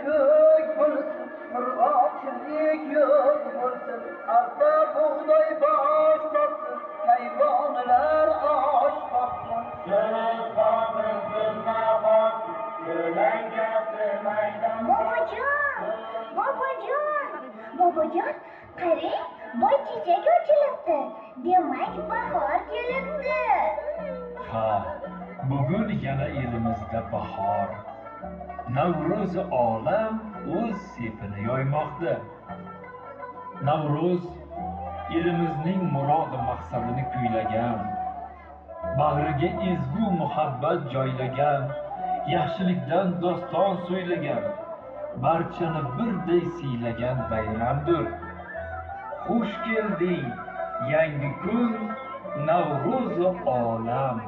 ko'k bo'lsin, qurg'oqchilik yo'q bo'lsin, arpa bug'doy bosh topsin, hayvonlar osh topsin. Bobojon, qarang, boy chechak ochilibdi. Demak, bahor kelibdi. Ha, bugun yana elimizda bahor. Navro'z olam o'z sepini yoymoqda. Navro'z elimizning murod maqsadini kuylagan, bag'riga ezgu muhabbat joylagan, yaxshilikdan doston so'ylagan, barchani birday siylagan bayramdir. Xush kelding, yangi kun, Navro'z olam.